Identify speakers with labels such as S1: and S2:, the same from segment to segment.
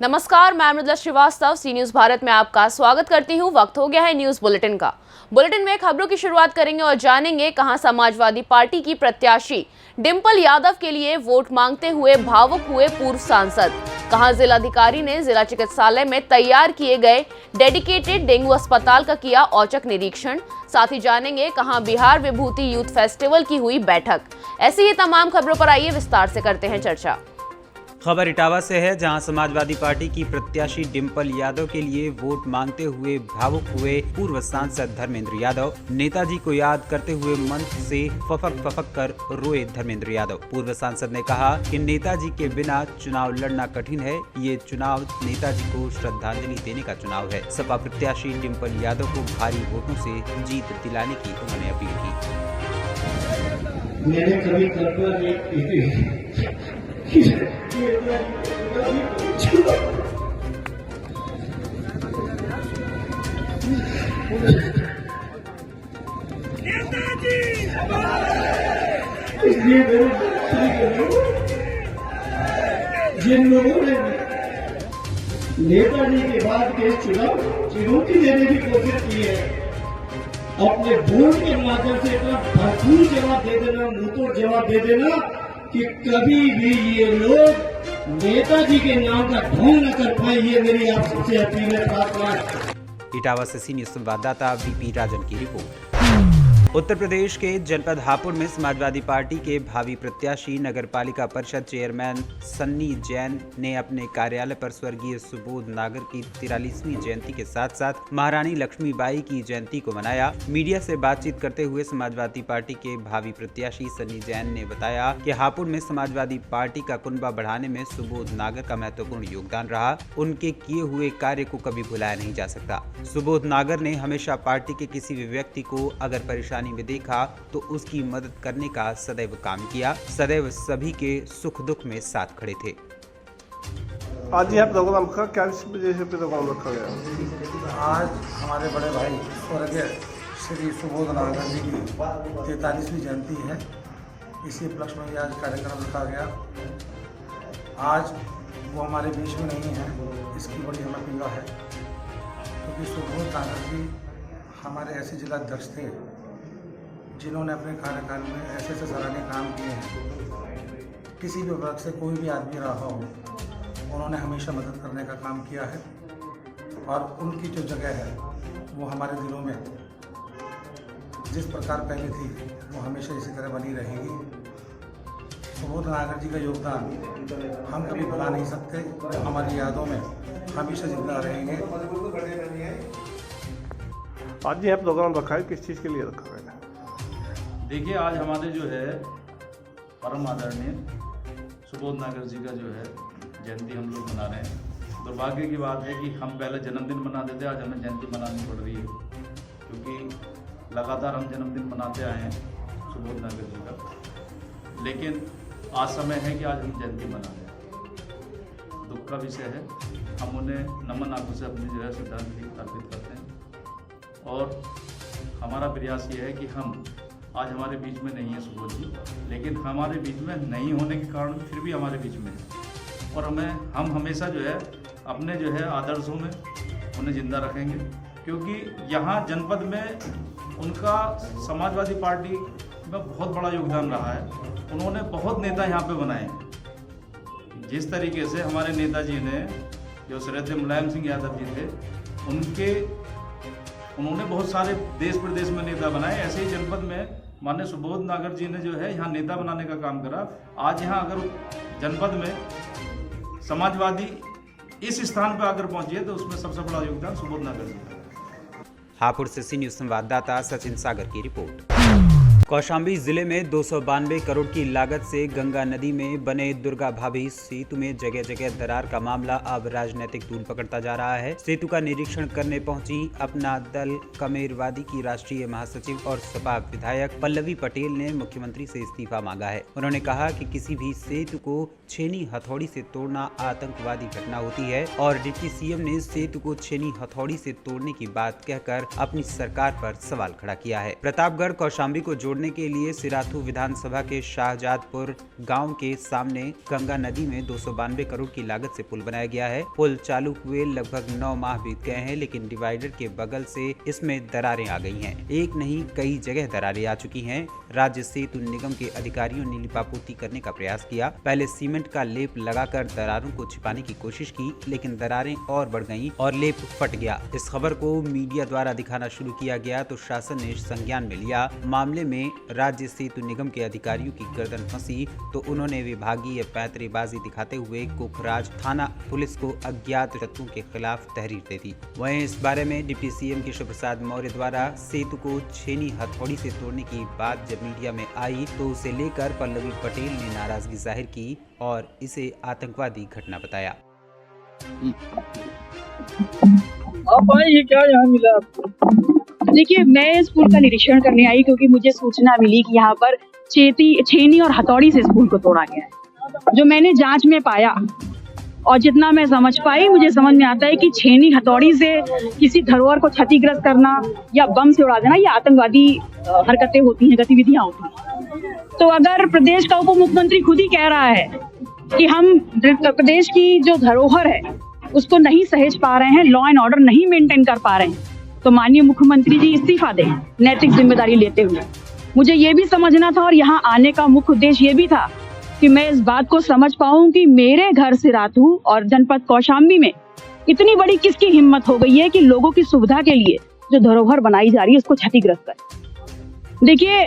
S1: नमस्कार, मैं मृदुला श्रीवास्तव सी न्यूज भारत में आपका स्वागत करती हूं। वक्त हो गया है न्यूज बुलेटिन का। बुलेटिन में खबरों की शुरुआत करेंगे और जानेंगे कहां समाजवादी पार्टी की प्रत्याशी डिंपल यादव के लिए वोट मांगते हुए भावुक हुए पूर्व सांसद, कहां जिलाधिकारी ने जिला चिकित्सालय में तैयार किए गए डेडिकेटेड डेंगू अस्पताल का किया औचक निरीक्षण। साथ ही जानेंगे कहां बिहार विभूति यूथ फेस्टिवल की हुई बैठक। ऐसी ही तमाम खबरों पर आइए विस्तार से करते हैं चर्चा।
S2: खबर इटावा से है, जहां समाजवादी पार्टी की प्रत्याशी डिंपल यादव के लिए वोट मांगते हुए भावुक हुए पूर्व सांसद धर्मेंद्र यादव। नेताजी को याद करते हुए मंच से फफक कर रोए धर्मेंद्र यादव। पूर्व सांसद ने कहा कि नेताजी के बिना चुनाव लड़ना कठिन है। ये चुनाव नेताजी को श्रद्धांजलि देने का चुनाव है। सपा प्रत्याशी डिंपल यादव को भारी वोटों से जीत दिलाने की उन्होंने अपील की।
S3: मैंने कभी कल्पना नहीं की थी इसलिए जिन लोगों ने नेताजी के बाद के चुनाव चुनौती देने की कोशिश की है, अपने वोट के माध्यम से इतना भरपूर जवाब दे देना, मुंहतोड़ जवाब दे देना कि कभी भी ये लोग नेताजी के नाम का ढोंग न कर पाए। ये मेरी आप सबसे अपील है। प्रार्थना।
S2: इटावा से सीनियर संवाददाता वीपी राजन की रिपोर्ट। उत्तर प्रदेश के जनपद हापुड़ में समाजवादी पार्टी के भावी प्रत्याशी नगर पालिका परिषद चेयरमैन सन्नी जैन ने अपने कार्यालय पर स्वर्गीय सुबोध नागर की 43वीं जयंती के साथ साथ महारानी लक्ष्मीबाई की जयंती को मनाया। मीडिया से बातचीत करते हुए समाजवादी पार्टी के भावी प्रत्याशी सन्नी जैन ने बताया कि हापुड़ में समाजवादी पार्टी का कुनबा बढ़ाने में सुबोध नागर का महत्वपूर्ण योगदान रहा। उनके किए हुए कार्य को कभी भुलाया नहीं जा सकता। सुबोध नागर ने हमेशा पार्टी के किसी भी व्यक्ति को अगर परेशानी में देखा तो उसकी मदद करने का सदैव काम किया। सदैव सभी के सुख दुख में साथ खड़े थे।
S4: आज यह प्रोग्राम का क्या वजह से प्रोग्राम रखा गया?
S5: आज हमारे बड़े भाई स्वर्गीय श्री सुबोध नागर जी की 43वीं जयंती है। इसी उपलक्ष्य में आज कार्यक्रम रखा गया। आज वो हमारे बीच में नहीं है, इसकी बड़ी हमें पीड़ा है, क्योंकि सुबोध नागर जी हमारे ऐसे जिलाध्यक्ष थे जिन्होंने अपने कार्यकाल में ऐसे सराहनीय काम किए हैं। किसी भी वर्ग से कोई भी आदमी रहा हो, उन्होंने हमेशा मदद करने का काम किया है और उनकी जो जगह है वो हमारे दिलों में जिस प्रकार पहले थी वो हमेशा इसी तरह बनी रहेगी। सुबोध नागर जी का योगदान हम कभी भुला नहीं सकते, हमारी यादों में हमेशा जिंदा रहेंगे।
S4: आज यह प्रोग्राम रखा है, किस चीज़ के लिए रखा गया?
S6: देखिए, आज हमारे जो है परम आदरणीय सुबोध नागर जी का जो है जयंती हम लोग मना रहे हैं। दुर्भाग्य की बात है कि हम पहले जन्मदिन मनाते थे, आज हमें जयंती मनानी पड़ रही है, क्योंकि लगातार हम जन्मदिन मनाते आए हैं सुबोध नागर जी का। लेकिन आज समय है कि आज हम जयंती मना रहे हैं। दुख का विषय है, हम उन्हें नमन आंखों से अपनी जो है श्रद्धांजलि अर्पित करते हैं। और हमारा प्रयास ये है कि हम आज हमारे बीच में नहीं है सुबोध जी, लेकिन हमारे बीच में नहीं होने के कारण फिर भी हमारे बीच में है। और हम हमेशा जो है अपने जो है आदर्शों में उन्हें जिंदा रखेंगे, क्योंकि यहाँ जनपद में उनका समाजवादी पार्टी में बहुत बड़ा योगदान रहा है। उन्होंने बहुत नेता यहाँ पे बनाए। जिस तरीके से हमारे नेताजी ने, जो श्रद्धेय मुलायम सिंह यादव जी थे, उन्होंने बहुत सारे देश प्रदेश में नेता बनाए, ऐसे ही जनपद में माननीय सुबोध नागर जी ने जो है यहाँ नेता बनाने का काम करा। आज यहाँ अगर जनपद में समाजवादी इस स्थान पर आकर पहुंची है तो उसमें सबसे बड़ा योगदान सुबोध नागर जी का।
S2: हापुड़ से सी न्यूज संवाददाता सचिन सागर की रिपोर्ट। कौशाम्बी जिले में 292 करोड़ की लागत से गंगा नदी में बने दुर्गा भाभी सेतु में जगह जगह दरार का मामला अब राजनीतिक तूल पकड़ता जा रहा है। सेतु का निरीक्षण करने पहुंची अपना दल कमेरवादी की राष्ट्रीय महासचिव और सपा विधायक पल्लवी पटेल ने मुख्यमंत्री से इस्तीफा मांगा है। उन्होंने कहा कि किसी भी सेतु को छेनी हथौड़ी से तोड़ना आतंकवादी घटना होती है और डिप्टी सीएम ने सेतु को छेनी हथौड़ी से तोड़ने की बात कहकर अपनी सरकार पर सवाल खड़ा किया है। प्रतापगढ़ कौशाम्बी को तोड़ने के लिए सिराथू विधानसभा के शाहजादपुर गांव के सामने गंगा नदी में 292 करोड़ की लागत से पुल बनाया गया है। पुल चालू हुए लगभग 9 माह बीत गए हैं, लेकिन डिवाइडर के बगल से इसमें दरारें आ गई हैं। एक नहीं कई जगह दरारें आ चुकी हैं। राज्य सेतु निगम के अधिकारियों ने लिपापोती करने का प्रयास किया। पहले सीमेंट का लेप लगाकर दरारों को छिपाने की कोशिश की, लेकिन दरारें और बढ़ गईं और लेप फट गया। इस खबर को मीडिया द्वारा दिखाना शुरू किया गया तो शासन ने संज्ञान में लिया। मामले में राज्य सेतु निगम के अधिकारियों की गर्दन फंसी तो उन्होंने विभागीय पैंतरेबाजी दिखाते हुए कोखराज थाना पुलिस को अज्ञात तत्वों के खिलाफ तहरीर दे दी। वहीं इस बारे में डिप्टी सीएम केशव प्रसाद मौर्य द्वारा सेतु को छेनी हथौड़ी से तोड़ने की बात जब मीडिया में आई तो उसे लेकर पल्लवी पटेल ने नाराजगी जाहिर की और इसे आतंकवादी घटना बताया।
S7: आप आए, ये क्या यहाँ मिला आपको? देखिए, मैं इस पुल का निरीक्षण करने आई क्योंकि मुझे सूचना मिली कि यहाँ पर छेनी और हथौड़ी से इस पुल को तोड़ा गया है। जो मैंने जांच में पाया और जितना मैं समझ पाई, मुझे समझ में आता है कि छेनी हथौड़ी से किसी धरोहर को क्षतिग्रस्त करना या बम से उड़ा देना, ये आतंकवादी हरकतें होती हैं, गतिविधियां होती हैं। तो अगर प्रदेश का उप मुख्यमंत्री खुद ही कह रहा है कि हम प्रदेश की जो धरोहर है उसको नहीं सहेज पा रहे हैं, लॉ एंड ऑर्डर नहीं मेंटेन कर पा रहे हैं, तो माननीय मुख्यमंत्री जी इस्तीफा दें नैतिक जिम्मेदारी लेते हुए। मुझे ये भी समझना था और यहाँ आने का मुख्य उद्देश्य ये भी था कि मैं इस बात को समझ पाऊं कि मेरे घर सिराथू और जनपद कौशाम्बी में इतनी बड़ी किसकी हिम्मत हो गई है कि लोगों की सुविधा के लिए जो धरोहर बनाई जा रही है उसको क्षतिग्रस्त करे। देखिए,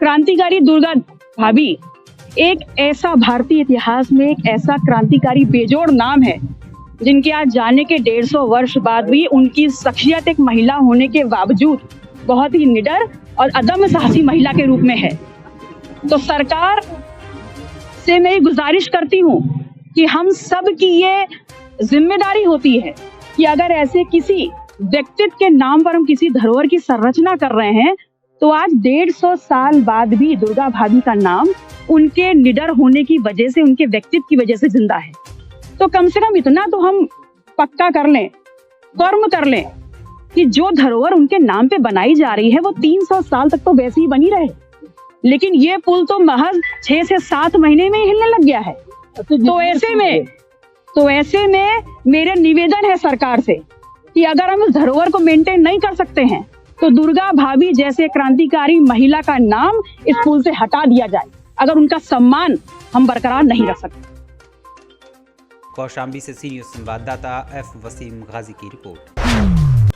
S7: क्रांतिकारी दुर्गा भाभी एक ऐसा भारतीय इतिहास में एक ऐसा क्रांतिकारी बेजोड़ नाम है जिनके आज जाने के 150 वर्ष बाद भी उनकी शख्सियत एक महिला होने के बावजूद बहुत ही निडर और अदम्य साहसी महिला के रूप में है। तो सरकार से मैं गुजारिश करती हूँ कि हम सब की ये जिम्मेदारी होती है कि अगर ऐसे किसी व्यक्तित्व के नाम पर हम किसी धरोहर की संरचना कर रहे हैं तो आज 150 साल बाद भी दुर्गा भाभी का नाम उनके निडर होने की वजह से, उनके व्यक्तित्व की वजह से जिंदा है। तो कम से कम इतना तो हम पक्का कर लें, कर्म कर लें कि जो धरोहर उनके नाम पे बनाई जा रही है वो 300 साल तक तो वैसे ही बनी रहे। लेकिन ये पुल तो महज 6 से 7 महीने में हिलने लग गया है। तो ऐसे में मेरे निवेदन है सरकार से कि अगर हम इस धरोहर को मेंटेन नहीं कर सकते हैं तो दुर्गा भाभी जैसे क्रांतिकारी महिला का नाम इस पुल से हटा दिया जाए, अगर उनका सम्मान हम बरकरार नहीं रख सकते।
S2: कौशाम्बी से सीनियर संवाददाता एफ वसीम गाजी की रिपोर्ट।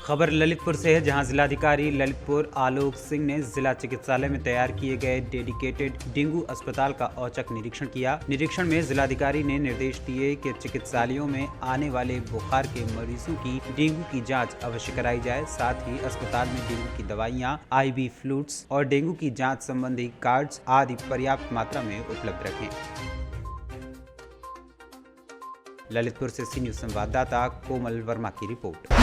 S2: खबर ललितपुर से है, जहां जिलाधिकारी ललितपुर आलोक सिंह ने जिला चिकित्सालय में तैयार किए गए डेडिकेटेड डेंगू अस्पताल का औचक निरीक्षण किया। निरीक्षण में जिलाधिकारी ने निर्देश दिए कि चिकित्सालयों में आने वाले बुखार के मरीजों की डेंगू की जांच अवश्य कराई जाए। साथ ही अस्पताल में डेंगू की दवाइयां, IV फ्लूइड्स और डेंगू की जाँच संबंधी कार्ड्स आदि पर्याप्त मात्रा में उपलब्ध रखें। ललितपुर से सीनियर संवाददाता कोमल वर्मा की रिपोर्ट।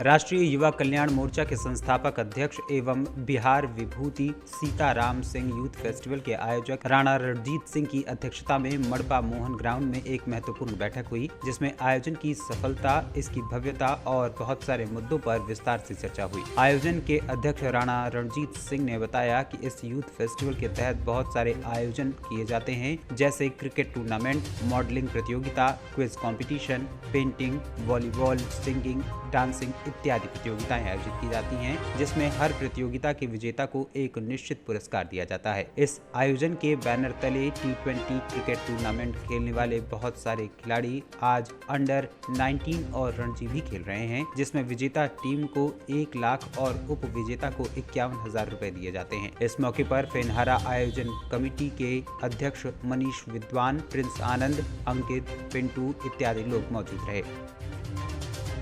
S2: राष्ट्रीय युवा कल्याण मोर्चा के संस्थापक अध्यक्ष एवं बिहार विभूति सीताराम सिंह यूथ फेस्टिवल के आयोजक राणा रणजीत सिंह की अध्यक्षता में मड़पा मोहन ग्राउंड में एक महत्वपूर्ण बैठक हुई, जिसमें आयोजन की सफलता, इसकी भव्यता और बहुत सारे मुद्दों पर विस्तार से चर्चा हुई। आयोजन के अध्यक्ष राणा रणजीत सिंह ने बताया कि इस यूथ फेस्टिवल के तहत बहुत सारे आयोजन किए जाते हैं, जैसे क्रिकेट टूर्नामेंट, मॉडलिंग प्रतियोगिता, quiz competition, painting, volleyball, singing, dancing इत्यादि प्रतियोगिताएं आयोजित की जाती हैं, जिसमें हर प्रतियोगिता के विजेता को एक निश्चित पुरस्कार दिया जाता है। इस आयोजन के बैनर तले T20 क्रिकेट टूर्नामेंट खेलने वाले बहुत सारे खिलाड़ी आज अंडर 19 और रणजी भी खेल रहे हैं, जिसमें विजेता टीम को 1 लाख और उप विजेता को 51,000 रुपए दिए जाते हैं। इस मौके पर फेनहारा आयोजन कमेटी के अध्यक्ष मनीष विद्वान, प्रिंस आनंद, अंकित, पिंटू इत्यादि लोग मौजूद रहे।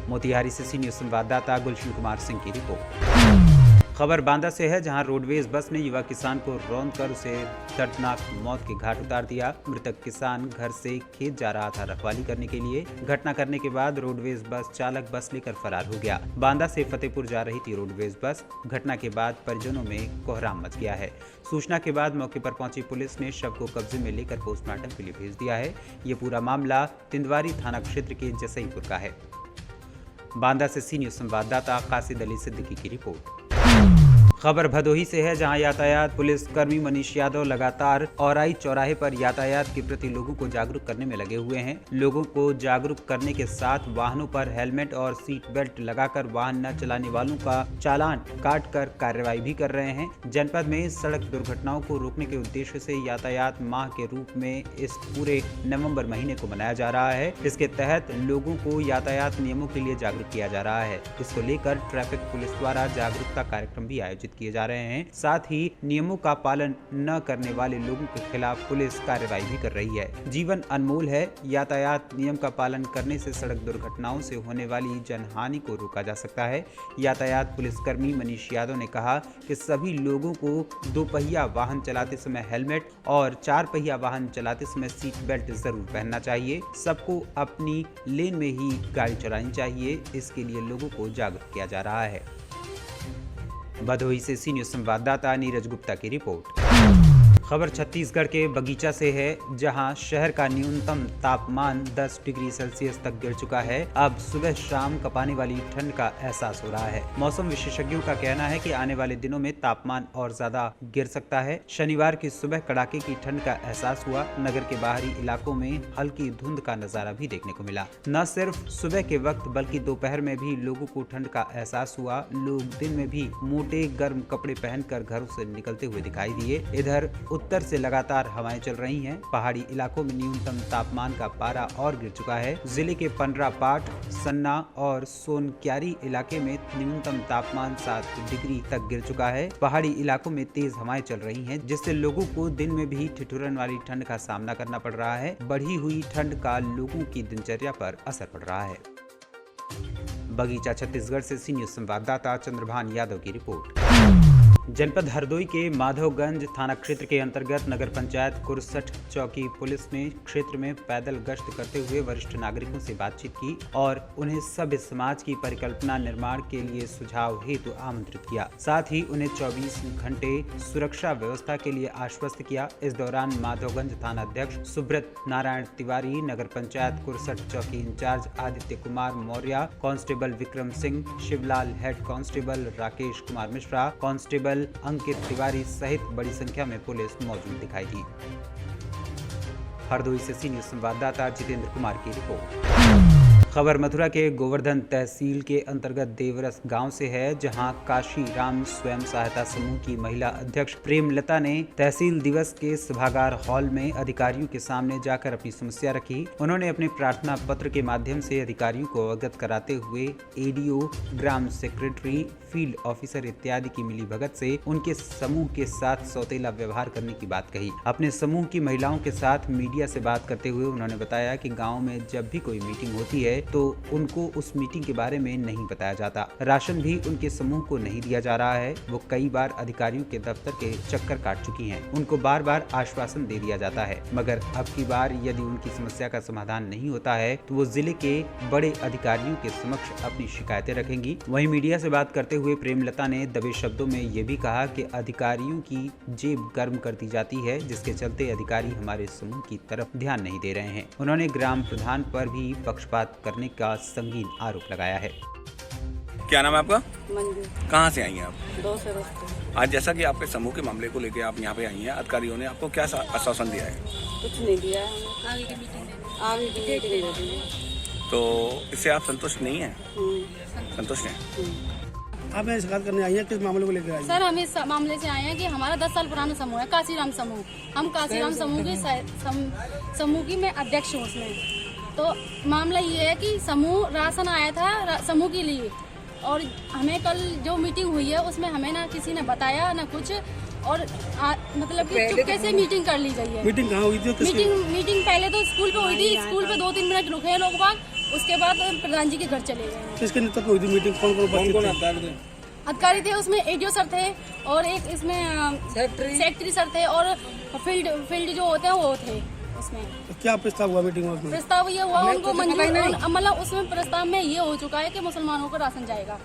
S2: मोतिहारी से सीनियर संवाददाता गुलशन कुमार सिंह की रिपोर्ट। खबर बांदा से है, जहां रोडवेज बस ने युवा किसान को रौंदकर उसे दर्दनाक मौत के घाट उतार दिया। मृतक किसान घर से खेत जा रहा था रखवाली करने के लिए। घटना करने के बाद रोडवेज बस चालक बस लेकर फरार हो गया। बांदा से फतेहपुर जा रही थी रोडवेज बस। घटना के बाद परिजनों में कोहराम मच गया है। सूचना के बाद मौके पर पहुंची पुलिस ने शव को कब्जे में लेकर पोस्टमार्टम के लिए भेज दिया है। ये पूरा मामला तिंदवारी थाना क्षेत्र के जसईपुर का है। बांदा से सीनियर संवाददाता कासिद अली सिद्दीकी की रिपोर्ट। खबर भदोही से है, जहां यातायात पुलिस कर्मी मनीष यादव लगातार औराई चौराहे पर यातायात के प्रति लोगों को जागरूक करने में लगे हुए हैं। लोगों को जागरूक करने के साथ वाहनों पर हेलमेट और सीट बेल्ट लगाकर वाहन न चलाने वालों का चालान काटकर कार्रवाई भी कर रहे हैं। जनपद में सड़क दुर्घटनाओं को रोकने के उद्देश्य से यातायात माह के रूप में इस पूरे नवंबर महीने को मनाया जा रहा है। इसके तहत लोगों को यातायात नियमों के लिए जागरूक किया जा रहा है। इसको लेकर ट्रैफिक पुलिस द्वारा जागरूकता कार्यक्रम भी आयोजित किए जा रहे हैं। साथ ही नियमों का पालन न करने वाले लोगों के खिलाफ पुलिस कार्रवाई भी कर रही है। जीवन अनमोल है, यातायात नियम का पालन करने से सड़क दुर्घटनाओं से होने वाली जनहानि को रोका जा सकता है। यातायात पुलिसकर्मी मनीष यादव ने कहा कि सभी लोगों को 2 पहिया वाहन चलाते समय हेलमेट और 4 पहिया वाहन चलाते समय सीट बेल्ट जरूर पहनना चाहिए। सबको अपनी लेन में ही गाड़ी चलानी चाहिए। इसके लिए लोगों को जागरूक किया जा रहा है। भदोही से सी न्यूज़ संवाददाता नीरज गुप्ता की रिपोर्ट। खबर छत्तीसगढ़ के बगीचा से है, जहां शहर का न्यूनतम तापमान 10 डिग्री सेल्सियस तक गिर चुका है। अब सुबह शाम कपाने वाली ठंड का एहसास हो रहा है। मौसम विशेषज्ञों का कहना है कि आने वाले दिनों में तापमान और ज्यादा गिर सकता है। शनिवार की सुबह कड़ाके की ठंड का एहसास हुआ। नगर के बाहरी इलाकों में हल्की धुंध का नजारा भी देखने को मिला। न सिर्फ सुबह के वक्त बल्कि दोपहर में भी लोगों को ठंड का एहसास हुआ। लोग दिन में भी मोटे गर्म कपड़े पहनकर घरों से निकलते हुए दिखाई दिए। इधर उत्तर से लगातार हवाएं चल रही हैं। पहाड़ी इलाकों में न्यूनतम तापमान का पारा और गिर चुका है। जिले के पंडरापाठ, सन्ना और सोनक्यारी इलाके में न्यूनतम तापमान 7 डिग्री तक गिर चुका है। पहाड़ी इलाकों में तेज हवाएं चल रही हैं, जिससे लोगों को दिन में भी ठिठुरन वाली ठंड का सामना करना पड़ रहा है। बढ़ी हुई ठंड का लोगों की दिनचर्या पर असर पड़ रहा है। बगीचा छत्तीसगढ़ से सी न्यूज़ संवाददाता चंद्रभान यादव की रिपोर्ट। जनपद हरदोई के माधवगंज थाना क्षेत्र के अंतर्गत नगर पंचायत कुरसठ चौकी पुलिस ने क्षेत्र में पैदल गश्त करते हुए वरिष्ठ नागरिकों से बातचीत की और उन्हें सभ्य समाज की परिकल्पना निर्माण के लिए सुझाव हेतु आमंत्रित किया। साथ ही उन्हें 24 घंटे सुरक्षा व्यवस्था के लिए आश्वस्त किया। इस दौरान माधवगंज थाना अध्यक्ष सुब्रत नारायण तिवारी, नगर पंचायत कुरसठ चौकी in charge Aditya Kumar Maurya, constable Vikram Singh, Shivlal head constable Rakesh Kumar Mishra, constable Ankit Tiwari सहित बड़ी संख्या में पुलिस मौजूद दिखाई दी। हरदोई से सी न्यूज़ संवाददाता जितेंद्र कुमार की रिपोर्ट। खबर मथुरा के गोवर्धन तहसील के अंतर्गत देवरस गांव से है, जहां काशी राम स्वयं सहायता समूह की महिला अध्यक्ष प्रेमलता ने तहसील दिवस के सभागार हॉल में अधिकारियों के सामने जाकर अपनी समस्या रखी। उन्होंने अपने प्रार्थना पत्र के माध्यम से अधिकारियों को अवगत कराते हुए एडीओ, ग्राम सेक्रेटरी, फील्ड ऑफिसर इत्यादि की मिलीभगत से उनके समूह के साथ सौतेला व्यवहार करने की बात कही। अपने समूह की महिलाओं के साथ मीडिया से बात करते हुए उन्होंने बताया कि गाँव में जब भी कोई मीटिंग होती है तो उनको उस मीटिंग के बारे में नहीं बताया जाता। राशन भी उनके समूह को नहीं दिया जा रहा है। वो कई बार अधिकारियों के दफ्तर के चक्कर काट चुकी हैं। उनको बार बार आश्वासन दे दिया जाता है, मगर अब की बार यदि उनकी समस्या का समाधान नहीं होता है तो वो जिले के बड़े अधिकारियों के समक्ष अपनी शिकायतें रखेंगी। वहीं मीडिया से बात करते हुए प्रेमलता ने दबे शब्दों में ये भी कहा कि अधिकारियों की जेब गर्म कर दी जाती है, जिसके चलते अधिकारी हमारे समूह की तरफ ध्यान नहीं दे रहे हैं। उन्होंने ग्राम प्रधान पर भी पक्षपात करने का संगीन आरोप लगाया है।
S8: क्या नाम है आपका?
S9: मंजू।
S8: कहाँ से आई हैं आप?
S9: 2 से रस्ते।
S8: आज जैसा कि आपके समूह के मामले को लेकर आप यहाँ पे आई हैं, अधिकारियों ने आपको क्या आश्वासन दिया है?
S9: कुछ नहीं दिया है। आगे की मीटिंग दे दी है।
S8: तो इससे आप संतुष्ट नहीं हैं? संतुष्ट हैं?
S5: आप यहाँ शिकायत करने आई हैं, किस मामले को लेकर आई हैं?
S10: सर, हम इस मामले से आए हैं कि हमारा 10 साल पुराना समूह है, काशीराम समूह। हम काशीराम समूह की समूह की मैं अध्यक्ष हूँ उसमें। तो मामला ये है कि समूह राशन आया था समूह के लिए, और हमें कल जो मीटिंग हुई है उसमें हमें ना किसी ने बताया ना कुछ, और मतलब कि चुपके से मीटिंग कर ली गई है।
S5: मीटिंग कहाँ हुई थी?
S10: मीटिंग पहले तो स्कूल पे हुई थी। स्कूल पे 2-3 मिनट रुके लोग बाग, उसके बाद प्रधान जी के घर चले गए।
S5: किसके नेतृत्व में हुई थी मीटिंग? कौन
S10: अधिकारी थे उसमें? एडीओ सर थे और एक इसमें सेक्रेटरी सर थे और फील्ड जो होते हैं वो थे उसमें।
S5: तो क्या प्रस्ताव हुआ मीटिंग में?
S10: प्रस्ताव ये हुआ उनको मंजूर, मतलब उसमें प्रस्ताव में ये हो चुका है कि मुसलमानों को राशन जाएगा।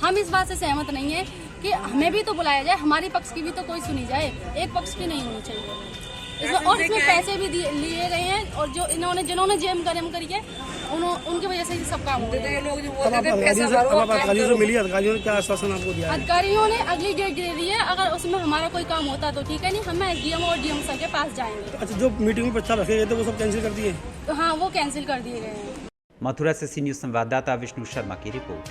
S10: हम इस बात से सहमत नहीं है कि हमें भी तो बुलाया जाए, हमारी पक्ष की भी तो कोई सुनी जाए, एक पक्ष की नहीं होनी चाहिए। और इसमें पैसे भी लिए गए हैं और जो जिन्होंने जेम गरम करी है उनकी वजह से ही सब काम हो रहा है।
S5: अधिकारियों से मिली, अधिकारियों ने क्या आश्वासन आपको दिया?
S10: अधिकारियों ने अगली डेट दे दी है, अगर उसमें हमारा कोई काम होता तो ठीक है, नहीं हम एसडीएम और डीएम सर के पास जाएंगे।
S5: अच्छा, जो मीटिंग में प्रस्ताव रखे गए थे वो सब कैंसिल कर दिए?
S10: तो हाँ, वो कैंसिल कर दिए गए हैं।
S2: मथुरा से सी न्यूज संवाददाता विष्णु शर्मा की रिपोर्ट।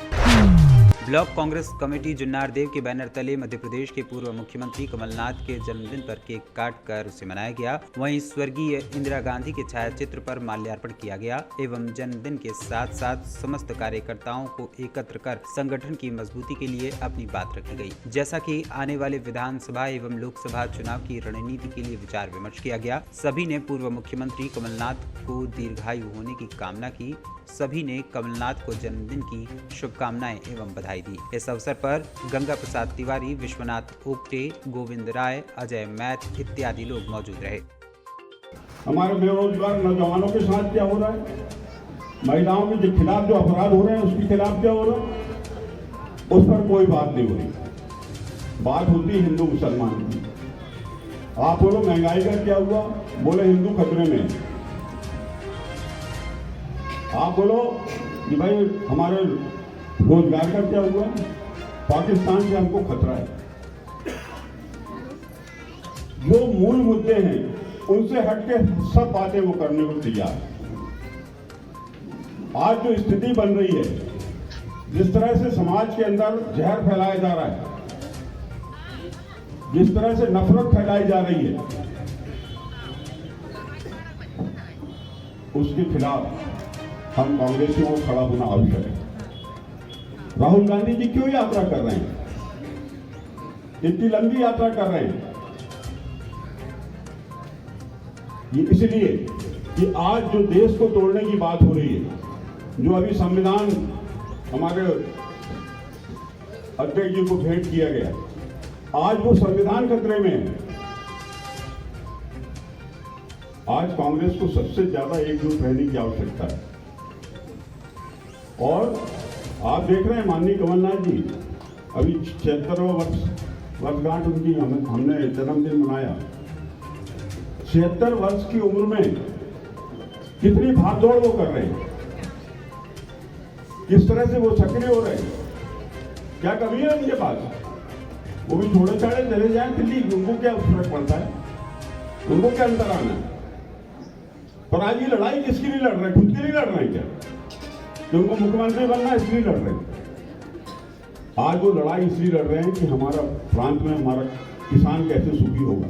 S2: ब्लॉक कांग्रेस कमेटी जुन्नारदेव के बैनर तले मध्य प्रदेश के पूर्व मुख्यमंत्री कमलनाथ के जन्मदिन पर केक काटकर उसे मनाया गया। वहीं स्वर्गीय इंदिरा गांधी के छायाचित्र पर माल्यार्पण किया गया एवं जन्मदिन के साथ साथ समस्त कार्यकर्ताओं को एकत्र कर संगठन की मजबूती के लिए अपनी बात रखी गई। जैसा कि आने वाले विधानसभा एवं लोकसभा चुनाव की रणनीति के लिए विचार विमर्श किया गया। सभी ने पूर्व मुख्यमंत्री कमलनाथ को दीर्घायु होने की कामना की। सभी ने कमलनाथ को जन्मदिन की शुभकामनाएं एवं बधाई दी। इस अवसर पर गंगा प्रसाद तिवारी, विश्वनाथ ओक्टे, गोविंद राय, अजय मैथ इत्यादि लोग मौजूद रहे।
S3: हमारे बेरोजगार नौजवानों के साथ क्या हो रहा है, महिलाओं के खिलाफ जो अपराध हो रहे हैं उसके खिलाफ क्या हो रहा है, उस पर कोई बात नहीं हो रही। बात होती है हिंदू मुसलमान की। आप बोलो महंगाई का क्या हुआ, बोले हिंदू खतरे में। आप बोलो कि भाई हमारे रोजगार का क्या हुआ, पाकिस्तान से हमको खतरा है। जो मूल मुद्दे हैं उनसे हटके सब बातें वो करने को तैयार है। आज जो स्थिति बन रही है, जिस तरह से समाज के अंदर जहर फैलाया जा रहा है, जिस तरह से नफरत फैलाई जा रही है, उसके खिलाफ हम कांग्रेसियों को खड़ा होना आवश्यक है। राहुल गांधी जी क्यों यात्रा कर रहे हैं, इतनी लंबी यात्रा कर रहे हैं? ये इसलिए कि आज जो देश को तोड़ने की बात हो रही है, जो अभी संविधान हमारे अध्यक्ष जी को भेंट किया गया, आज वो संविधान खतरे में है। आज कांग्रेस को सबसे ज्यादा एकजुट रहने की आवश्यकता है। और आप देख रहे हैं माननीय कमलनाथ जी, अभी 76वां वर्षगांठ उनकी हमने जन्मदिन मनाया। 76 वर्ष की उम्र में कितनी भागदौड़ वो कर रहे हैं, किस तरह से वो सक्रिय हो रहे हैं। क्या कमी है उनके पास? वो भी थोड़े छाड़े चले जाए दिल्ली, उनको क्या फर्क पड़ता है, उनको क्या अंतर आना है? पर आज ये लड़ाई किसके लिए लड़ रहे हैं? खुद के लिए लड़ रहे हैं क्या? कि उनको मुख्यमंत्री बनना है इसलिए लड़ रहे हैं? आज वो लड़ाई इसलिए लड़ रहे हैं कि हमारा प्रांत में हमारा किसान कैसे सुखी होगा,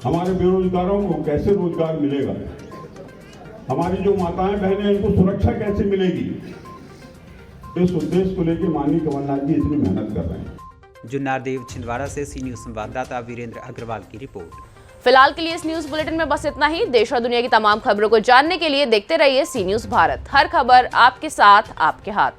S3: हमारे बेरोजगारों को कैसे रोजगार मिलेगा, हमारी जो माताएं बहनें इनको सुरक्षा कैसे मिलेगी। इस उद्देश्य को लेकर माननीय कमलनाथ जी इतनी मेहनत कर रहे हैं।
S2: जुन्नारदेव छिंदवाड़ा से सी न्यूज संवाददाता वीरेंद्र अग्रवाल की रिपोर्ट।
S1: फिलहाल के लिए इस न्यूज बुलेटिन में बस इतना ही। देश और दुनिया की तमाम खबरों को जानने के लिए देखते रहिए सी न्यूज भारत। हर खबर आपके साथ, आपके हाथ।